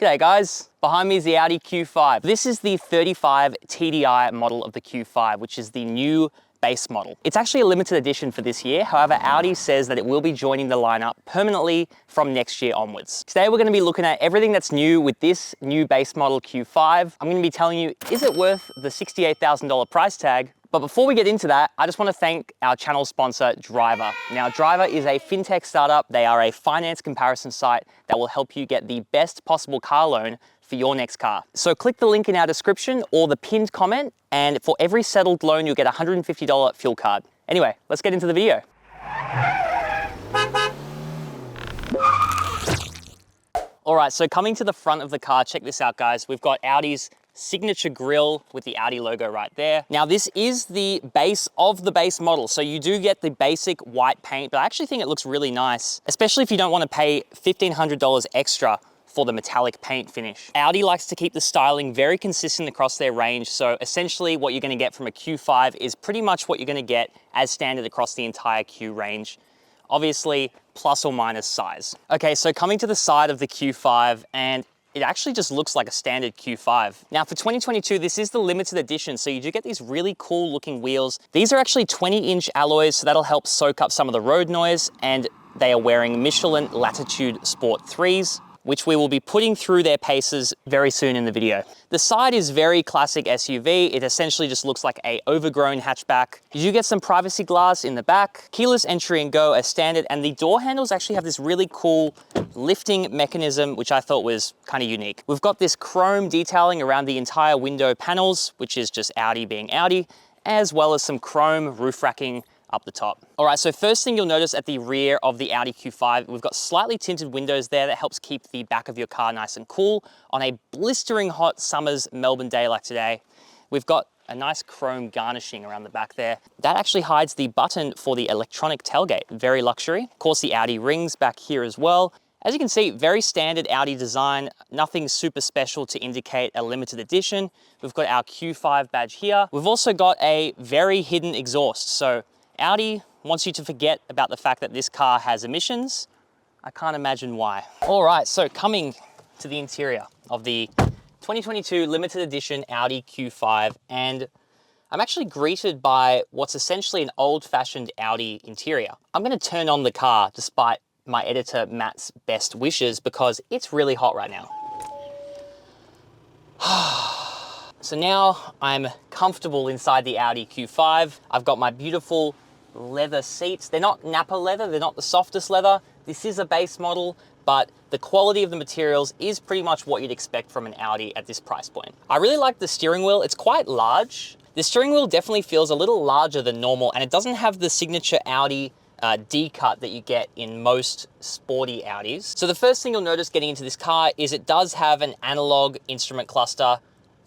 G'day guys, behind me is the Audi Q5. This is the 35 TDI model of the Q5, which is the new base model. It's actually a limited edition for this year. However, Audi says that it will be joining the lineup permanently from next year onwards. Today we're going to be looking at everything that's new with this new base model Q5. I'm going to be telling you, is it worth the $68,000 price tag? But before we get into that, I just want to thank our channel sponsor, Driver. Now, Driver is a fintech startup. They are a finance comparison site that will help you get the best possible car loan for your next car. So click the link in our description or the pinned comment, and for every settled loan, you'll get a $150 fuel card. Anyway, let's get into the video. All right, so coming to the front of the car, check this out, guys. We've got Audi's signature grille with the Audi logo right there. Now, this is the base of the base model. So you do get the basic white paint, but I actually think it looks really nice, especially if you don't want to pay $1,500 extra for the metallic paint finish. Audi likes to keep the styling very consistent across their range. So essentially what you're going to get from a Q5 is pretty much what you're going to get as standard across the entire Q range. Obviously, plus or minus size. Okay, so coming to the side of the Q5, and it actually just looks like a standard Q5. Now for 2022, this is the limited edition, so you do get these really cool looking wheels. These are actually 20-inch alloys, so that'll help soak up some of the road noise, and they are wearing Michelin Latitude Sport 3s, which we will be putting through their paces very soon in the video. The side is very classic SUV. It essentially just looks like a overgrown hatchback. You do get some privacy glass in the back, keyless entry and go as standard, and the door handles actually have this really cool lifting mechanism, which I thought was kind of unique. We've got this chrome detailing around the entire window panels, which is just Audi being Audi, as well as some chrome roof racking up the top. All right, so first thing you'll notice at the rear of the Audi Q5, we've got slightly tinted windows there that helps keep the back of your car nice and cool on a blistering hot summer's Melbourne day like today. We've got a nice chrome garnishing around the back there. That actually hides the button for the electronic tailgate, very luxury. Of course, the Audi rings back here as well. As you can see, very standard Audi design, nothing super special to indicate a limited edition. We've got our Q5 badge here. We've also got a very hidden exhaust. So Audi wants you to forget about the fact that this car has emissions. I can't imagine why. All right, so coming to the interior of the 2022 limited edition Audi Q5, and I'm actually greeted by what's essentially an old-fashioned Audi interior. I'm gonna turn on the car despite my editor Matt's best wishes because it's really hot right now. So now I'm comfortable inside the Audi Q5. I've got my beautiful leather seats. They're not Napa leather, they're not the softest leather. This is a base model, but the quality of the materials is pretty much what you'd expect from an Audi at this price point. I really like the steering wheel. It's quite large. The steering wheel definitely feels a little larger than normal, and it doesn't have the signature Audi D-cut that you get in most sporty Audis. So the first thing you'll notice getting into this car is it does have an analog instrument cluster.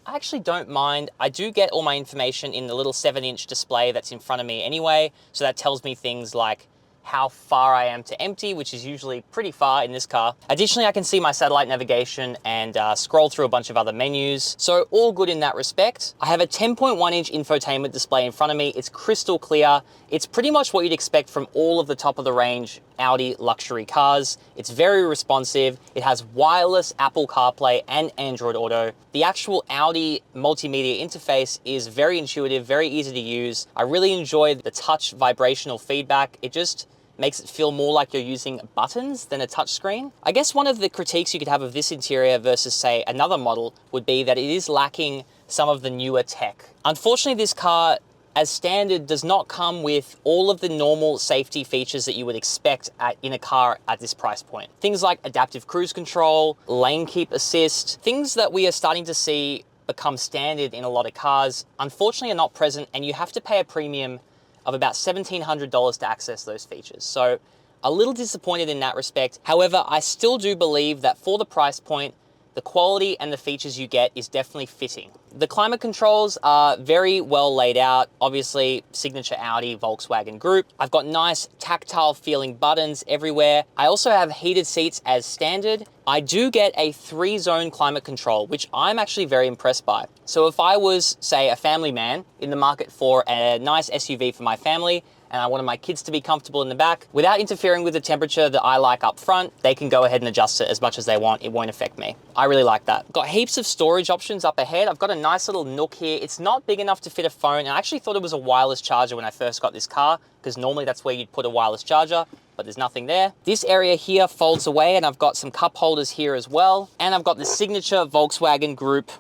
I actually don't mind. I do get all my information in the little 7-inch display that's in front of me anyway. So that tells me things like how far I am to empty, which is usually pretty far in this car. Additionally, I can see my satellite navigation and scroll through a bunch of other menus. So all good in that respect. I have a 10.1-inch infotainment display in front of me. It's crystal clear. It's pretty much what you'd expect from all of the top of the range Audi luxury cars. It's very responsive. It has wireless Apple CarPlay and Android Auto. The actual Audi multimedia interface is very intuitive, very easy to use. I really enjoy the touch vibrational feedback. It just makes it feel more like you're using buttons than a touchscreen. I guess one of the critiques you could have of this interior versus, say, another model would be that it is lacking some of the newer tech. Unfortunately, this car, as standard, does not come with all of the normal safety features that you would expect in a car at this price point. Things like adaptive cruise control, lane keep assist, things that we are starting to see become standard in a lot of cars, unfortunately are not present, and you have to pay a premium of about $1,700 to access those features. So a little disappointed in that respect. However, I still do believe that for the price point, the quality and the features you get is definitely fitting. The climate controls are very well laid out, obviously signature Audi Volkswagen Group. I've got nice tactile feeling buttons everywhere. I also have heated seats as standard. I do get a 3-zone climate control, which I'm actually very impressed by. So if I was, say, a family man in the market for a nice SUV for my family, and I wanted my kids to be comfortable in the back, without interfering with the temperature that I like up front, they can go ahead and adjust it as much as they want. It won't affect me. I really like that. Got heaps of storage options up ahead. I've got a nice little nook here. It's not big enough to fit a phone, and I actually thought it was a wireless charger when I first got this car, because normally that's where you'd put a wireless charger, but there's nothing there. This area here folds away, and I've got some cup holders here as well. And I've got the signature Volkswagen Group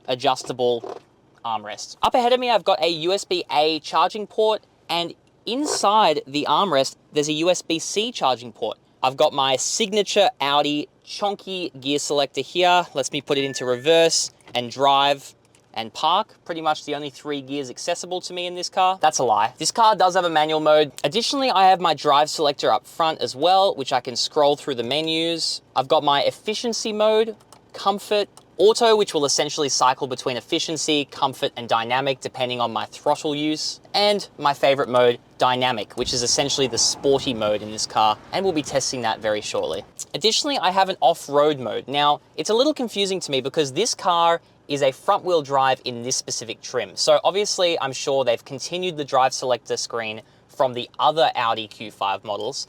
adjustable armrest. Up ahead of me, I've got a USB-A charging port, and inside the armrest, there's a USB-C charging port. I've got my signature Audi chonky gear selector here. Lets me put it into reverse and drive and park. Pretty much the only 3 gears accessible to me in this car. That's a lie. This car does have a manual mode. Additionally, I have my drive selector up front as well, which I can scroll through the menus. I've got my efficiency mode, comfort, auto, which will essentially cycle between efficiency, comfort, and dynamic depending on my throttle use, and my favorite mode, dynamic, which is essentially the sporty mode in this car, and we'll be testing that very shortly. Additionally, I have an off-road mode. Now, it's a little confusing to me because this car is a front-wheel drive in this specific trim. So obviously, I'm sure they've continued the drive selector screen from the other Audi Q5 models.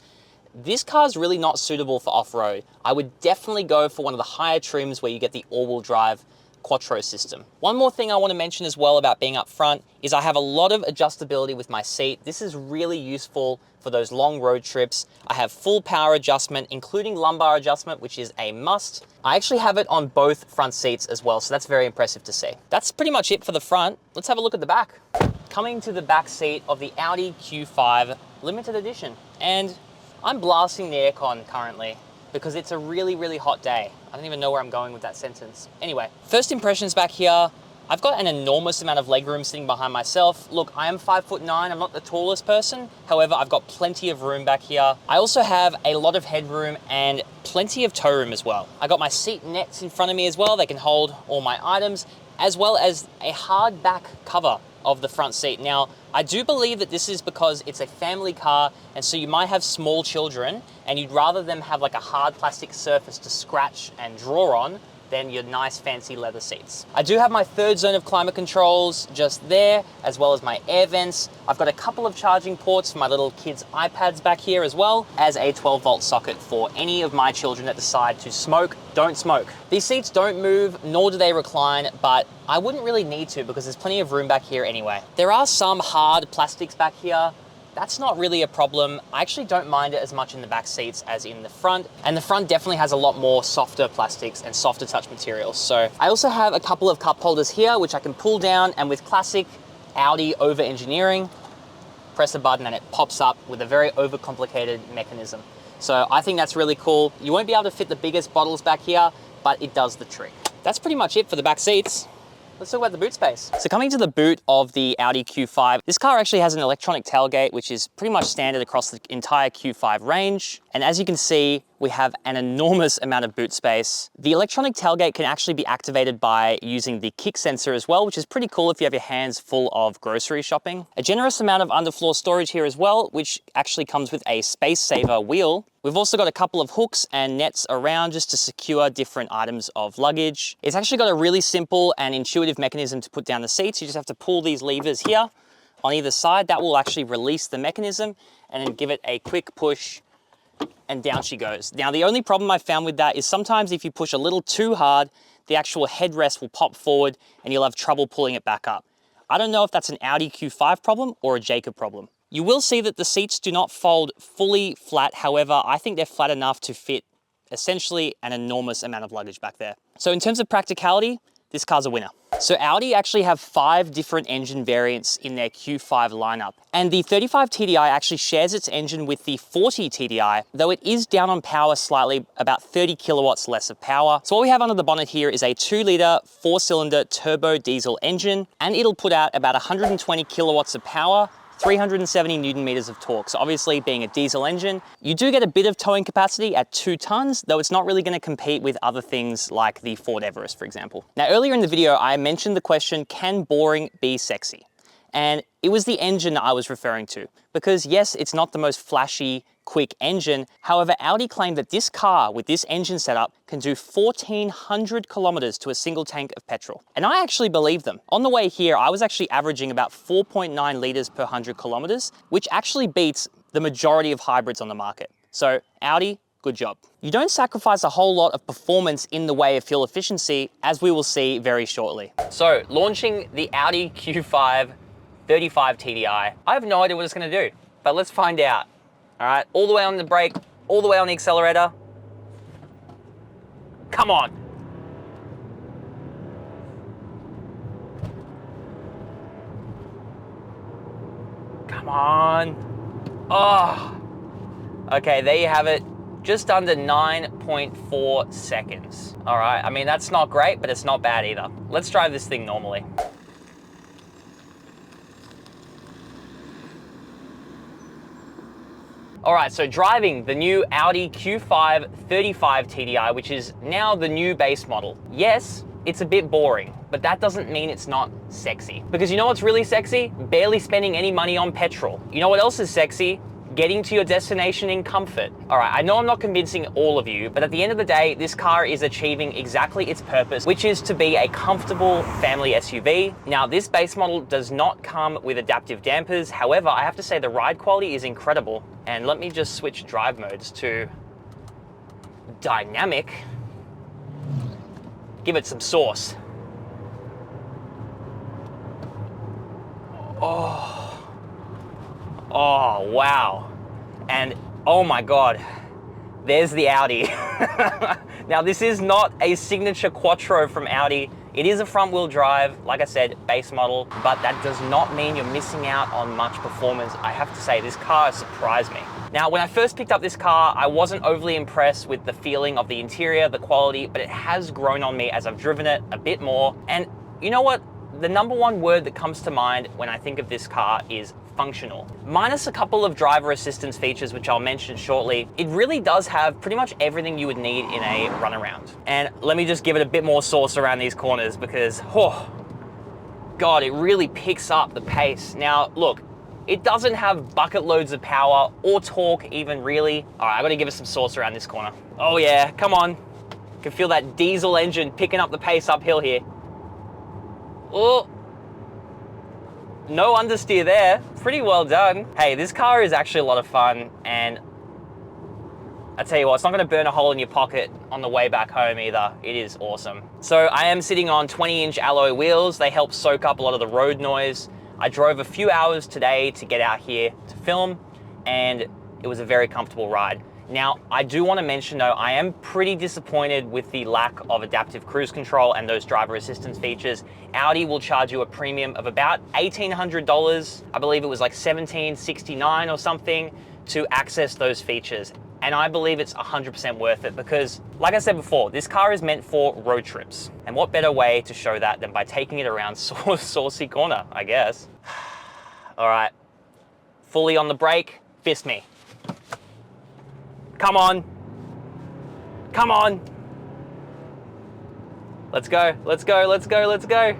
This car is really not suitable for off-road. I would definitely go for one of the higher trims where you get the all-wheel drive quattro system. One more thing I want to mention as well about being up front is I have a lot of adjustability with my seat. This is really useful for those long road trips. I have full power adjustment, including lumbar adjustment, which is a must. I actually have it on both front seats as well, so that's very impressive to see. That's pretty much it for the front. Let's have a look at the back. Coming to the back seat of the Audi Q5 Limited Edition. And I'm blasting the aircon currently because it's a really, really hot day. I don't even know where I'm going with that sentence. Anyway, first impressions back here. I've got an enormous amount of legroom sitting behind myself. Look, I am 5'9", I'm not the tallest person. However, I've got plenty of room back here. I also have a lot of headroom and plenty of toe room as well. I got my seat nets in front of me as well. They can hold all my items, as well as a hard back cover of the front seat. Now, I do believe that this is because it's a family car, and so you might have small children and you'd rather them have like a hard plastic surface to scratch and draw on than your nice fancy leather seats. I do have my third zone of climate controls just there, as well as my air vents. I've got a couple of charging ports for my little kids' iPads back here, as well as a 12-volt socket for any of my children that decide to smoke. Don't smoke. These seats don't move, nor do they recline, but I wouldn't really need to because there's plenty of room back here anyway. There are some hard plastics back here. That's not really a problem. I actually don't mind it as much in the back seats as in the front. And the front definitely has a lot more softer plastics and softer touch materials. So I also have a couple of cup holders here, which I can pull down, and with classic Audi over-engineering, press a button and it pops up with a very overcomplicated mechanism. So I think that's really cool. You won't be able to fit the biggest bottles back here, but it does the trick. That's pretty much it for the back seats. Let's talk about the boot space. So coming to the boot of the Audi Q5, this car actually has an electronic tailgate, which is pretty much standard across the entire Q5 range. And as you can see, we have an enormous amount of boot space. The electronic tailgate can actually be activated by using the kick sensor as well, which is pretty cool if you have your hands full of grocery shopping. A generous amount of underfloor storage here as well, which actually comes with a space saver wheel. We've also got a couple of hooks and nets around just to secure different items of luggage. It's actually got a really simple and intuitive mechanism to put down the seats. You just have to pull these levers here on either side. That will actually release the mechanism and then give it a quick push and down she goes. Now, the only problem I found with that is sometimes if you push a little too hard, the actual headrest will pop forward and you'll have trouble pulling it back up. I don't know if that's an Audi Q5 problem or a Jacob problem. You will see that the seats do not fold fully flat. However, I think they're flat enough to fit essentially an enormous amount of luggage back there. So in terms of practicality, this car's a winner. So Audi actually have 5 different engine variants in their Q5 lineup. And the 35 TDI actually shares its engine with the 40 TDI, though it is down on power slightly, about 30 kilowatts less of power. So what we have under the bonnet here is a 2-litre, 4-cylinder turbo diesel engine, and it'll put out about 120 kilowatts of power, 370 Newton meters of torque. So obviously being a diesel engine, you do get a bit of towing capacity at 2 tons, though it's not really going to compete with other things like the Ford Everest, for example. Now, earlier in the video, I mentioned the question, can boring be sexy? And it was the engine that I was referring to, because yes, it's not the most flashy, quick engine. However, Audi claimed that this car with this engine setup can do 1,400 kilometers to a single tank of petrol. And I actually believe them. On the way here, I was actually averaging about 4.9 liters per 100 kilometers, which actually beats the majority of hybrids on the market. So Audi, good job. You don't sacrifice a whole lot of performance in the way of fuel efficiency, as we will see very shortly. So launching the Audi Q5 35 TDI, I have no idea what it's gonna do, but let's find out. All right, all the way on the brake, all the way on the accelerator. Come on. Come on. Oh. Okay, there you have it. Just under 9.4 seconds. All right, I mean, that's not great, but it's not bad either. Let's drive this thing normally. All right, so driving the new Audi Q5 35 TDI, which is now the new base model. Yes, it's a bit boring, but that doesn't mean it's not sexy. Because you know what's really sexy? Barely spending any money on petrol. You know what else is sexy? Getting to your destination in comfort. All right, I know I'm not convincing all of you, but at the end of the day, this car is achieving exactly its purpose, which is to be a comfortable family SUV. Now, this base model does not come with adaptive dampers. However, I have to say the ride quality is incredible. And let me just switch drive modes to dynamic. Give it some sauce. Oh, wow. And oh my God, there's the Audi. Now, this is not a signature Quattro from Audi. It is a front wheel drive, like I said, base model, but that does not mean you're missing out on much performance. I have to say, this car surprised me. Now, when I first picked up this car, I wasn't overly impressed with the feeling of the interior, the quality, but it has grown on me as I've driven it a bit more. And you know what? The number one word that comes to mind when I think of this car is functional. Minus a couple of driver assistance features, which I'll mention shortly, it really does have pretty much everything you would need in a runaround. And let me just give it a bit more sauce around these corners because, oh, God, it really picks up the pace. Now, look, it doesn't have bucket loads of power or torque even really. All right, I gotta give it some sauce around this corner. Oh yeah, come on. You can feel that diesel engine picking up the pace uphill here. Oh. No understeer there, pretty well done. Hey, this car is actually a lot of fun, and I tell you what, it's not gonna burn a hole in your pocket on the way back home either. It is awesome. So I am sitting on 20-inch alloy wheels. They help soak up a lot of the road noise. I drove a few hours today to get out here to film, and it was a very comfortable ride. Now, I do want to mention though, I am pretty disappointed with the lack of adaptive cruise control and those driver assistance features. Audi will charge you a premium of about $1,800. I believe it was like $1,769 or something to access those features. And I believe it's 100% worth it because, like I said before, this car is meant for road trips. And what better way to show that than by taking it around Saucy Corner, I guess. All right, fully on the brake, fist me. Come on. Come on. Let's go, let's go, let's go, let's go.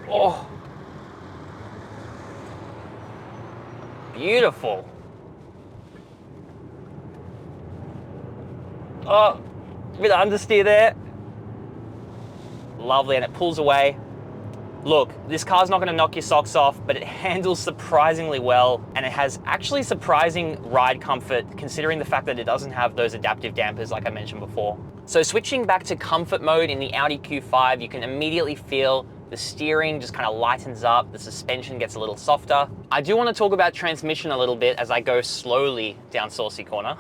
Oh. Beautiful. Oh, a bit of understeer there. Lovely, and it pulls away. Look, this car's not gonna knock your socks off, but it handles surprisingly well, and it has actually surprising ride comfort considering the fact that it doesn't have those adaptive dampers like I mentioned before. So switching back to comfort mode in the Audi Q5, you can immediately feel the steering just kind of lightens up, the suspension gets a little softer. I do want to talk about transmission a little bit as I go slowly down Saucy Corner.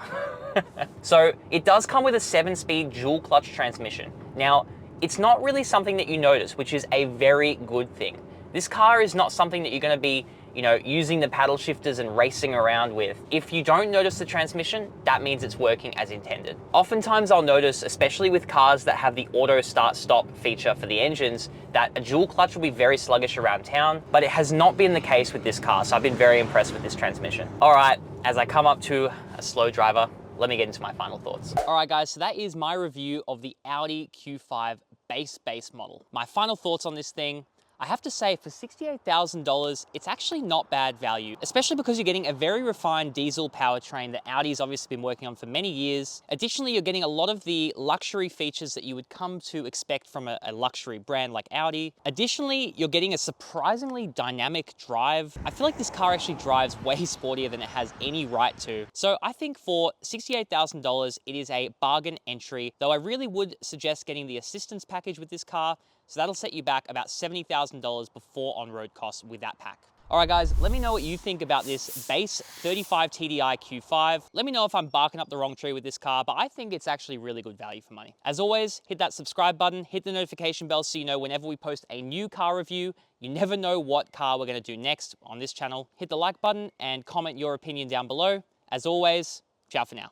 So it does come with a 7-speed dual clutch transmission. Now, it's not really something that you notice, which is a very good thing. This car is not something that you're gonna be, using the paddle shifters and racing around with. If you don't notice the transmission, that means it's working as intended. Oftentimes I'll notice, especially with cars that have the auto start stop feature for the engines, that a dual clutch will be very sluggish around town, but it has not been the case with this car. So I've been very impressed with this transmission. All right, as I come up to a slow driver, let me get into my final thoughts. All right guys, so that is my review of the Audi Q5 base model. My final thoughts on this thing, I have to say for $68,000, it's actually not bad value, especially because you're getting a very refined diesel powertrain that Audi's obviously been working on for many years. Additionally, you're getting a lot of the luxury features that you would come to expect from a luxury brand like Audi. Additionally, you're getting a surprisingly dynamic drive. I feel like this car actually drives way sportier than it has any right to. So I think for $68,000, it is a bargain entry, though I really would suggest getting the assistance package with this car. So that'll set you back about $70,000 before on-road costs with that pack. All right, guys, let me know what you think about this base 35 TDI Q5. Let me know if I'm barking up the wrong tree with this car, but I think it's actually really good value for money. As always, hit that subscribe button, hit the notification bell so you know whenever we post a new car review. You never know what car we're gonna do next on this channel. Hit the like button and comment your opinion down below. As always, ciao for now.